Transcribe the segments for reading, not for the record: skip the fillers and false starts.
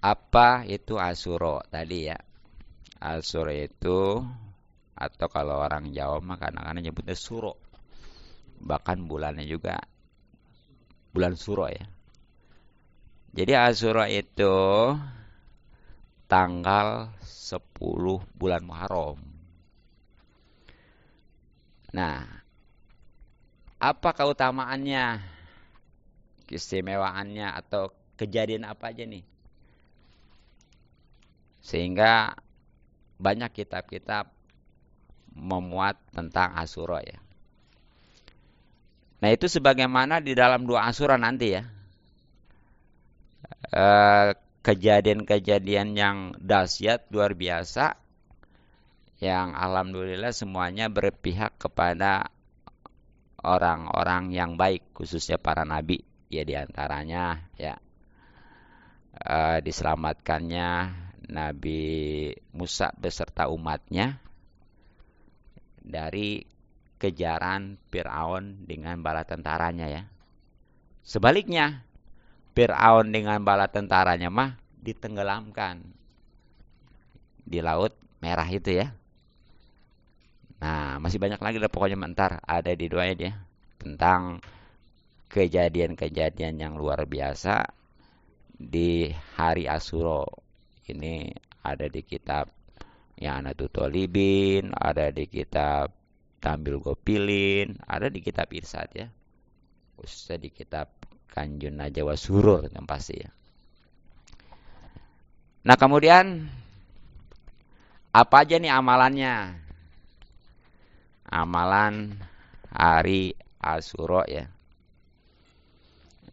Apa itu Asyura tadi ya? Asyura itu, atau kalau orang Jawa mah kadang-kadang nyebutnya suro. Bahkan bulannya juga bulan suro ya. Jadi Asyura itu tanggal 10 bulan Muharram. Nah, apa keutamaannya, keistimewaannya, atau kejadian apa aja nih? Sehingga banyak kitab-kitab memuat tentang Asyura ya. Nah, itu sebagaimana di dalam dua Asyura nanti ya. Eh, Kejadian-kejadian yang dahsyat luar biasa yang alhamdulillah semuanya berpihak kepada orang-orang yang baik, khususnya para nabi ya, diantaranya ya diselamatkannya Nabi Musa beserta umatnya dari kejaran Fir'aun dengan bala tentaranya ya. Sebaliknya, Fir'aun dengan bala tentaranya mah ditenggelamkan di Laut Merah itu ya. Nah, masih banyak lagi lah pokoknya, mentar ada di doanya dia tentang kejadian-kejadian yang luar biasa di hari Asyura. Ini ada di kitab yang Tolibin, ada di kitab Tambil Gopilin, ada di kitab Irsad ya. Khususnya di kitab Kanjun Najwa Surur yang pasti ya. Nah, kemudian apa aja nih amalannya? Amalan hari Asyura ya.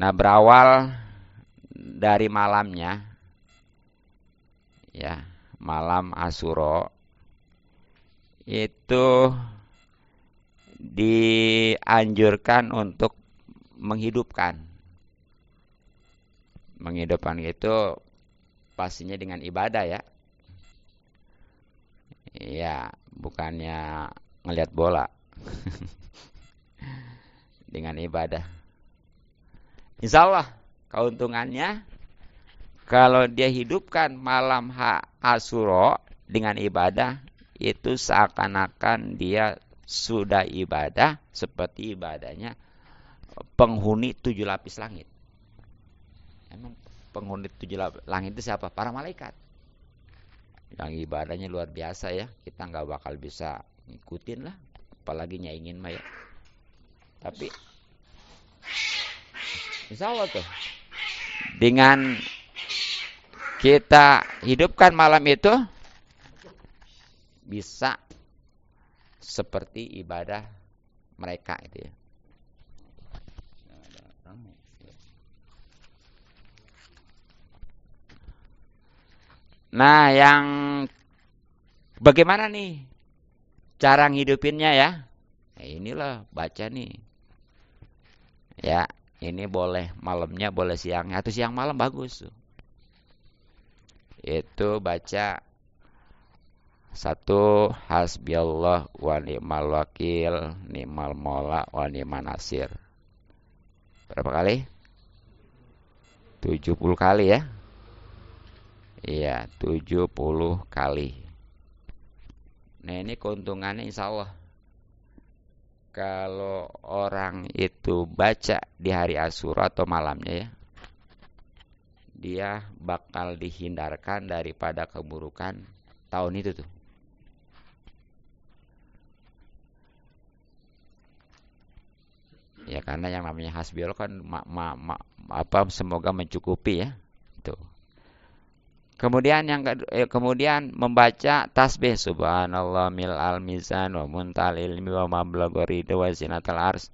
Nah, berawal dari malamnya ya, malam Asyura itu dianjurkan untuk menghidupkan. Menghidupkan itu pastinya dengan ibadah ya. Ya, bukannya ngelihat bola. Dengan ibadah. Insya Allah keuntungannya kalau dia hidupkan malam Asyura dengan ibadah, itu seakan-akan dia sudah ibadah seperti ibadahnya penghuni 7 lapis langit. Emang penghuni 7 langit itu siapa? Para malaikat. Yang ibadahnya luar biasa ya. Kita nggak bakal bisa ngikutin lah. Apalagi nyaingin mah ya. Tapi insya Allah tuh, dengan kita hidupkan malam itu bisa seperti ibadah mereka itu ya. Nah, yang bagaimana nih cara ngidupinnya ya? Nah, inilah baca nih. Ya, ini boleh malamnya, boleh siangnya, atau siang malam bagus tuh. Itu baca satu, hasbiyallah wa ni'mal wakil, ni'mal mola wa ni'man nasir. Berapa kali? 70 kali ya. Iya, 70 kali. Nah, ini keuntungannya insya Allah. Kalau orang itu baca di hari Asyura atau malamnya ya, dia bakal dihindarkan daripada keburukan tahun itu tuh. Ya, karena yang namanya hasbiyallah kan semoga mencukupi ya. Itu. Kemudian membaca tasbih subhanallah mil al mizan wa muntal ilmi wa mablagha ridha wa zinatal ars.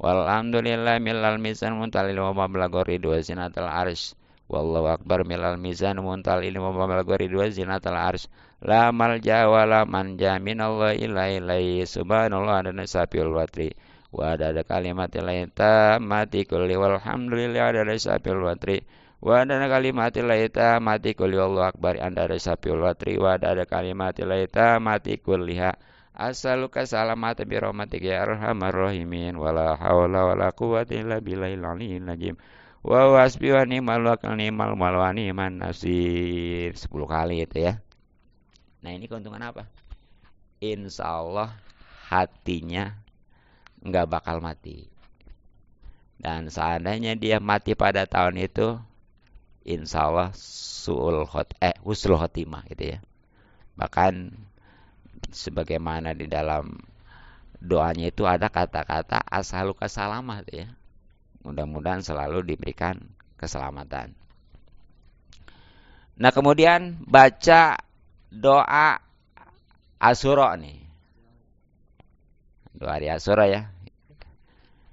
Walhamdulillah mil al mizan muntal ilmi wa mablagha ridha wa zinatal ars. Wallahu akbar mil al mizan muntal ilmi wa mablagha ridha wa zinatal ars. La malja wa la manja minallah illa ilaihi subhanallah adana sabil watri. Wa adada kalimatil mati kulli walhamdulillah adada sabil watri. Wa ada kalimatil laita mati kulli Allahu akbar anda ada sapiul watri wa ada kalimatil laita mati kulliha asaluka salamata bi rahmatika ya arhamar rahimin wala haula wala quwwata illa billahil aliyyil azim Wa wasbi wa ni'mal wakil ni'mal mal wa ni'man nasir. 10 kali itu ya. Nah, ini keuntungan apa? Insya Allah hatinya nggak bakal mati. Dan seandainya dia mati pada tahun itu, insya Allah husnul khotimah gitu ya. Bahkan sebagaimana di dalam doanya itu ada kata-kata ashaluka salamah gitu ya. Mudah-mudahan selalu diberikan keselamatan. Nah, kemudian baca doa Asyura nih. Doa di Asyura ya.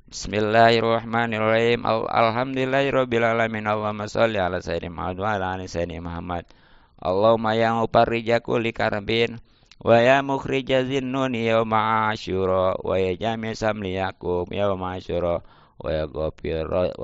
Bismillahirrahmanirrahim. Alhamdulillahirabbil alamin. Allahumma shalli ala sayyidina Muhammad wa ala ali sayyidina Muhammad. Allahumma ya mufarrija kulli karbin wa ya mukhrija zinnuni yauma asyura wa ya jami' samli yakum yauma asyura wa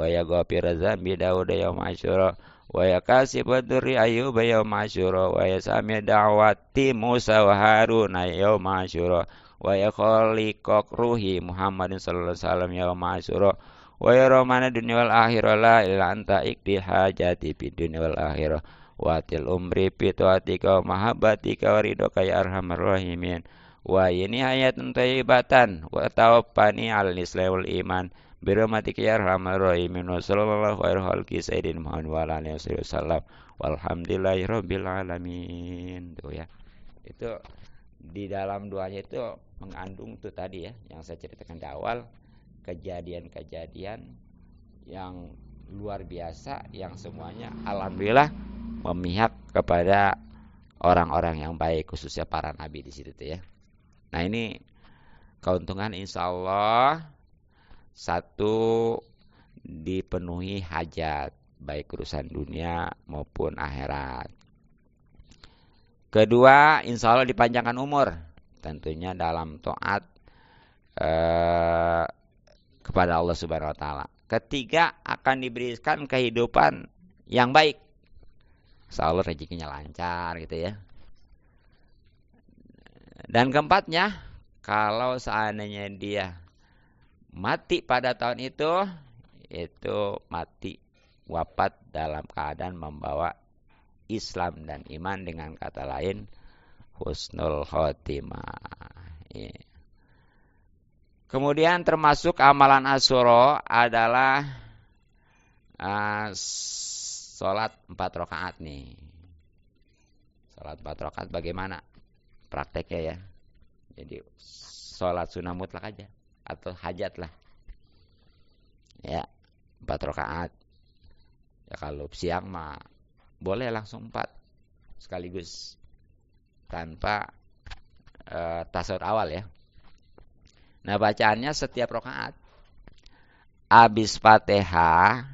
ya ghafira zambi Daud yauma asyura wa ya kasibad durri Ayyub yauma asyura wa ya sami' da'wati Musa wa Harun yauma asyura wa ya khaliqak ruhi Muhammadin sallallahu alaihi wasallam yauma asyura wa ya romana dunya wal akhirah la ilaha anta ikdi hajati fid dunya wal akhirah watil umri fituatika wa mahabbatika wa ridhoka ya arhamar rahimin wa ini ayatun thayyibatan wa tawaffani al islam wal iman birahmatika ya arhamar rahimin wa sallallahu alaihi khalqi sayyidina Muhammad wa ala alihi wasallam walhamdulillahi rabbil alamin. Tuh ya. Itu di dalam doanya itu mengandung tuh tadi ya yang saya ceritakan di awal, kejadian-kejadian yang luar biasa yang semuanya alhamdulillah memihak kepada orang-orang yang baik, khususnya para nabi di situ tuh ya. Nah, ini keuntungan insya Allah satu, dipenuhi hajat baik urusan dunia maupun akhirat. Kedua, insya Allah dipanjangkan umur, tentunya dalam taat kepada Allah Subhanahu Wa Taala. Ketiga, akan diberikan kehidupan yang baik. Insya Allah rezekinya lancar gitu ya. Dan keempatnya, kalau seandainya dia mati pada tahun itu mati wafat dalam keadaan membawa Islam dan iman, dengan kata lain husnul khotimah. Ya. Kemudian termasuk amalan Asyura adalah sholat 4 rakaat nih. Sholat 4 rakaat bagaimana prakteknya ya? Jadi sholat sunnah mutlak aja atau hajat lah. Ya, 4 rakaat. Ya kalau siang mah boleh langsung 4 sekaligus tanpa tasawuf awal ya. Nah, bacaannya setiap rakaat habis Fatihah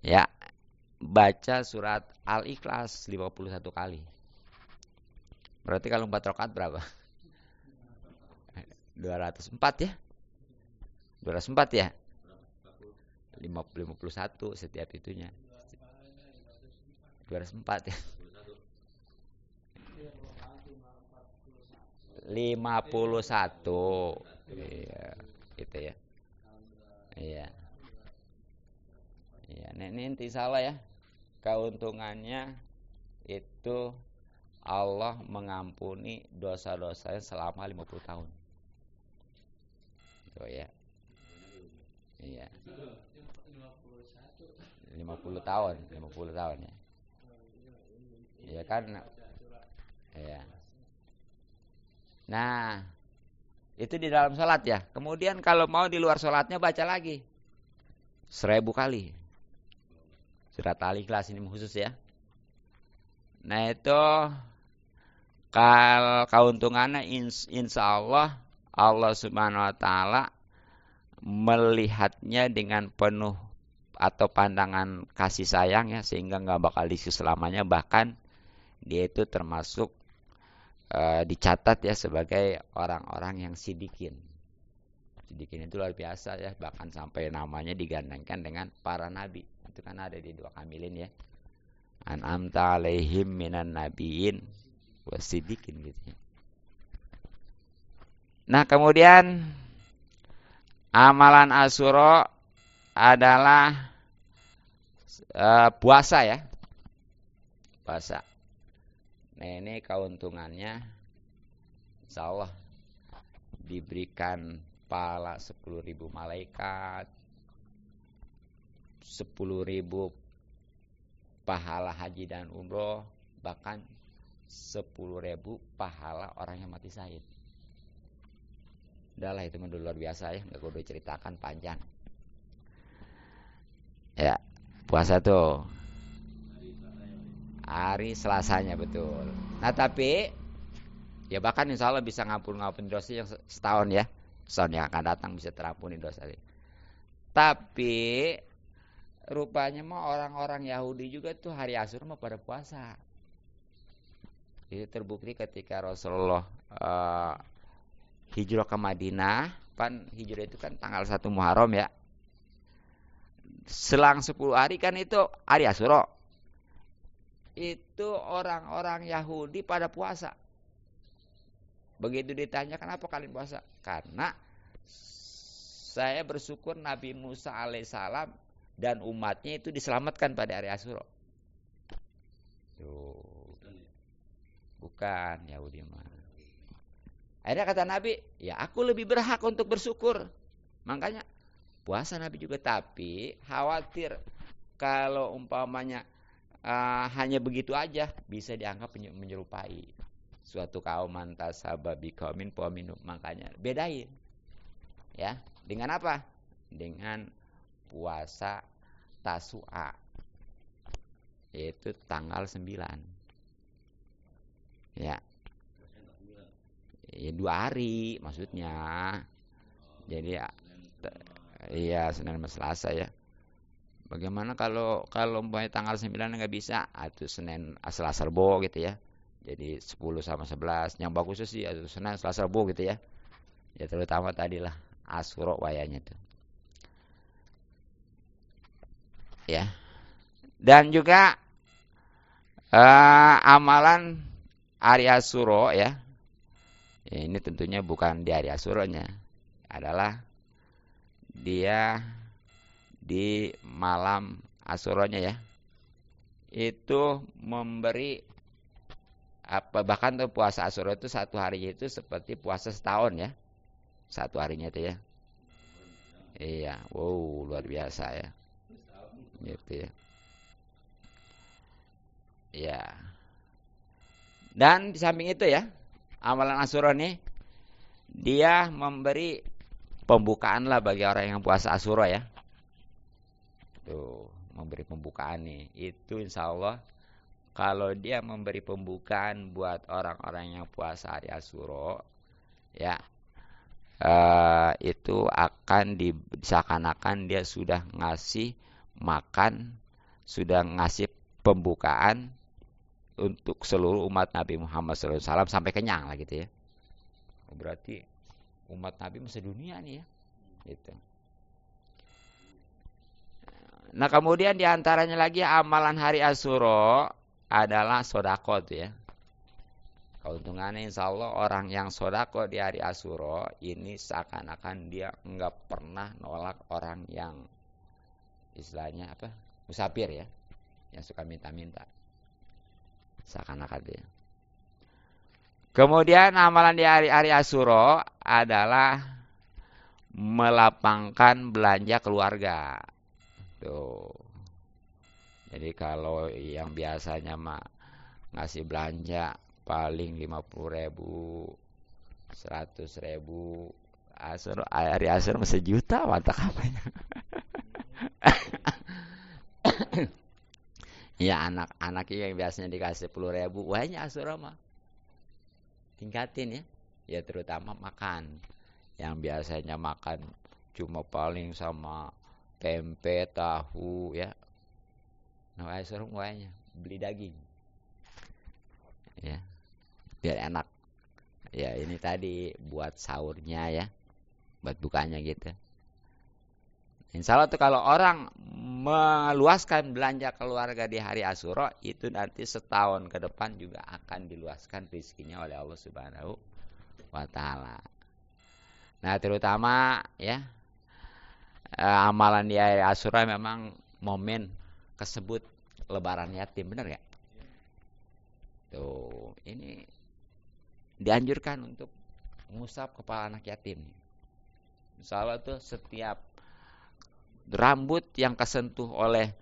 ya, baca surat Al-Ikhlas 51 kali. Berarti kalau 4 rakaat berapa? 204 ya? 204 ya? 51 setiap itunya. 204 ya. 51. Iya, gitu ya. Iya. Iya, ini inti salah ya. Keuntungannya itu Allah mengampuni dosa-dosanya selama 50 tahun. Tuh ya. Iya. 50 tahun ya. Iya kan? Iya. Nah, itu di dalam sholat ya. Kemudian kalau mau di luar sholatnya baca lagi 1000 kali surat Al-Ikhlas ini khusus ya. Nah, itu keuntungannya insya Allah Allah Subhanahu Wa Taala melihatnya dengan penuh atau pandangan kasih sayang ya, sehingga nggak bakal disiksa selamanya. Bahkan dia itu termasuk dicatat ya sebagai orang-orang yang sidikin. Sidikin itu luar biasa ya, bahkan sampai namanya digandengkan dengan para nabi. Itu kan ada di 2 kamilin ya. An'amta alaihim minan nabiyyin wasidikin gitu ya. Nah, kemudian amalan Asyura adalah Puasa ya, puasa. Nah ini keuntungannya, insya Allah diberikan pahala 10.000 malaikat, 10.000 pahala haji dan umroh, bahkan 10.000 pahala orang yang mati syahid. Udah lah itu luar biasa ya, nggak gue udah ceritakan panjang. Ya, puasa tuh hari Selasanya betul. Nah tapi ya bahkan insya Allah bisa ngampun dosa yang setahun ya. Setahun yang akan datang bisa terampuni dosa. Tapi rupanya mah orang-orang Yahudi juga tuh hari Asyura mah pada puasa. Itu terbukti ketika Rasulullah hijrah ke Madinah. Kan hijrah itu kan tanggal 1 Muharram ya. Selang 10 hari kan itu hari Asyura. Itu orang-orang Yahudi pada puasa. Begitu ditanya kenapa kalian puasa? Karena saya bersyukur Nabi Musa alaihissalam dan umatnya itu diselamatkan pada hari Asyura. Tuh. Bukan Yahudi mah. Akhirnya kata Nabi, ya aku lebih berhak untuk bersyukur. Makanya puasa Nabi juga, tapi khawatir kalau umpamanya hanya begitu aja bisa dianggap menyerupai suatu kaum antasaba biqaumin faminhum. Makanya bedain. Ya, dengan apa? Dengan puasa Tasu'a. Yaitu tanggal 9. Ya. Ya 2 hari maksudnya. Jadi iya Senin sama Selasa ya. Bagaimana kalau umpamanya tanggal 9 nggak bisa, itu Senin Selasa Rebo gitu ya. Jadi 10 sama 11. Yang bagusnya sih itu Senin Selasa Rebo gitu ya. Ya terutama tadilah Asyura wayanya tuh. Ya. Dan juga amalan hari Asyura ya. Ya, ini tentunya bukan di hari Asyuranya. Adalah dia di malam Asyuranya ya. Itu memberi bahkan tuh puasa Asyura itu satu harinya itu seperti puasa setahun ya. Satu harinya itu ya. Iya, wow luar biasa ya. Gitu ya. Ya. Dan di samping itu ya, amalan Asyura nih dia memberi pembukaan lah bagi orang yang puasa Asyura ya. Tuh, memberi pembukaan nih. Itu insya Allah kalau dia memberi pembukaan buat orang-orang yang puasa hari Asyura ya, itu akan seakan-akan dia sudah ngasih makan, sudah ngasih pembukaan untuk seluruh umat Nabi Muhammad SAW sampai kenyang lah gitu ya. Berarti umat Nabi masa dunia nih ya. Gitu. Nah kemudian diantaranya lagi amalan hari Asyura adalah sodako tuh ya. Keuntungannya insya Allah orang yang sodako di hari Asyura ini seakan-akan dia nggak pernah nolak orang yang istilahnya apa, musafir ya, yang suka minta-minta. Seakan-akan dia. Kemudian amalan di hari Asyura adalah melapangkan belanja keluarga. Tuh. Jadi kalau yang biasanya mah ngasih belanja paling 50.000, 100.000, hari Asyura mah 1 juta mantap apanya. Ya anak-anaknya yang biasanya dikasih 10.000, wahnya Asyura mah tingkatin ya. Ya terutama makan. Yang biasanya makan cuma paling sama tempe, tahu ya. Nah, Asyura wahnya beli daging. Ya. Biar enak. Ya ini tadi buat sahurnya ya. Buat bukanya gitu. Insya Allah tuh kalau orang meluaskan belanja keluarga di hari Asyura, itu nanti setahun ke depan juga akan diluaskan rezekinya oleh Allah Subhanahu wa Ta'ala. Nah terutama ya amalan di hari Asyura memang momen kesebut lebaran yatim, benar nggak? Tuh, ini dianjurkan untuk ngusap kepala anak yatim. Insya Allah tuh setiap rambut yang kesentuh oleh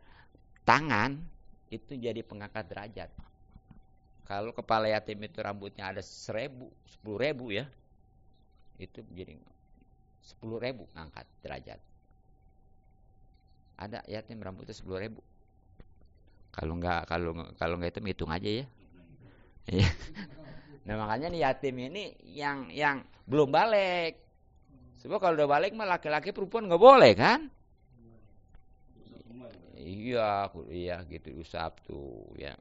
tangan itu jadi pengangkat derajat. Kalau kepala yatim itu rambutnya ada 1000, 10.000 ya, itu jadi 10.000 ngangkat derajat. Ada yatim rambutnya 10.000. Kalau nggak itu hitung aja ya. Iya. Nah makanya nih yatim ini yang belum balik. Sebab kalau udah balik mah laki-laki perempuan nggak boleh kan? Iya gitu usap tuh ya.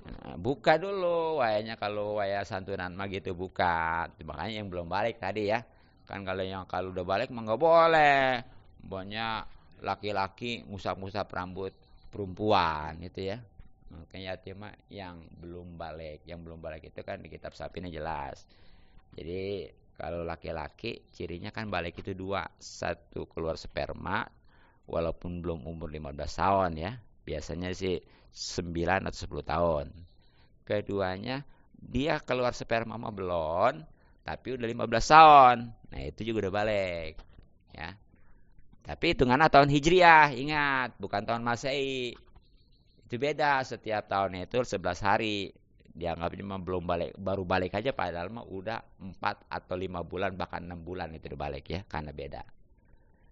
Nah, buka dulu wayanya, kalau waya santunan mah gitu buka. Makanya yang belum balik tadi ya. Kan kalau udah balik mah nggak boleh. Banyak laki-laki ngusap-ngusap rambut perempuan itu ya. Makanya yatim mah yang belum balik. Yang belum balik itu kan di kitab Sapinya jelas. Jadi kalau laki-laki cirinya kan balik itu 2. Satu, keluar sperma walaupun belum umur 15 tahun ya. Biasanya sih 9 atau 10 tahun. Keduanya dia keluar sperma mah belum, tapi udah 15 tahun. Nah, itu juga udah balik ya. Tapi hitungannya tahun Hijriah, ingat, bukan tahun Masehi. Itu beda, setiap tahunnya itu 11 hari. Dianggapnya mah belum balik, baru balik aja padahal mah udah 4 atau 5 bulan bahkan 6 bulan itu udah balik ya, karena beda.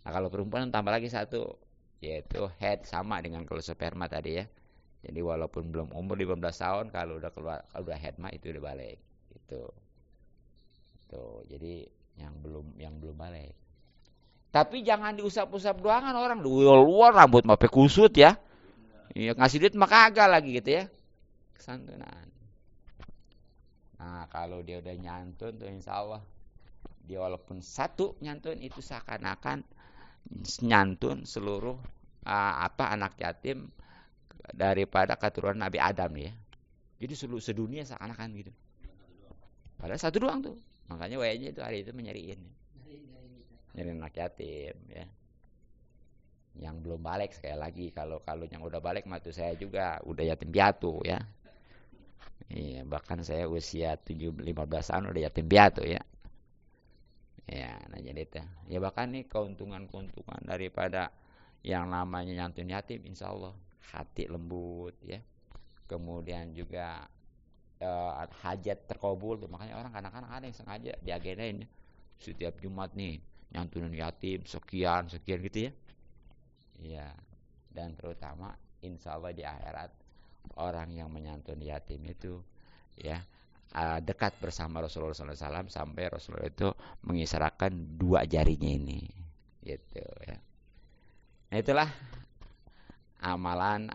Nah, kalau perempuan tambah lagi satu, yaitu head, sama dengan kalau sperma tadi ya. Jadi walaupun belum umur 15 tahun, kalau udah head mah itu udah balik. Itu. Tuh, jadi yang belum balik. Tapi jangan diusap-usap doangan orang, luar rambut mah pakai kusut ya. Iya, ngasih duit mah kagak lagi gitu ya. Kesantunan. Nah, kalau dia udah nyantun tuh insya Allah dia walaupun satu nyantun itu seakan-akan nyantun seluruh anak yatim daripada keturunan Nabi Adam nih ya. Jadi seluruh sedunia seakan-akan gitu. Padahal satu doang tuh. Makanya wayanya itu hari itu menyariin. Nyariin anak yatim ya. Yang belum balik sekali lagi, kalau yang udah balik mah tuh saya juga udah yatim piatu ya. Iya, bahkan saya usia 15 tahun udah yatim piatu ya. Ya, nah jadi itu. Ya bahkan nih keuntungan daripada yang namanya nyantun yatim, insya Allah hati lembut ya. Kemudian juga hajat terkabul tuh. Makanya orang kadang-kadang ada yang sengaja diagendain ya. Setiap Jumat nih nyantunin yatim sekian gitu ya. Iya. Dan terutama insya Allah di akhirat orang yang menyantun yatim itu ya dekat bersama Rasulullah SAW sampai Rasulullah itu mengisyaratkan 2 jarinya ini gitu ya. Nah itulah amalan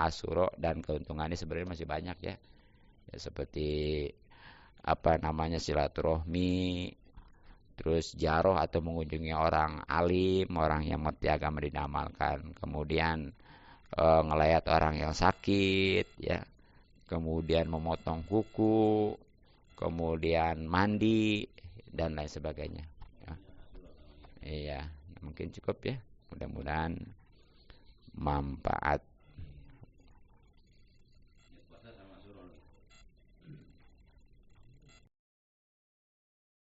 Asyura, dan keuntungannya sebenarnya masih banyak ya. Ya seperti silaturahmi, terus jaroh atau mengunjungi orang alim, orang yang mengerti agama dinamalkan, kemudian ngelayat orang yang sakit ya, kemudian memotong kuku, kemudian mandi dan lain sebagainya ya. Iya, mungkin cukup ya, mudah-mudahan manfaat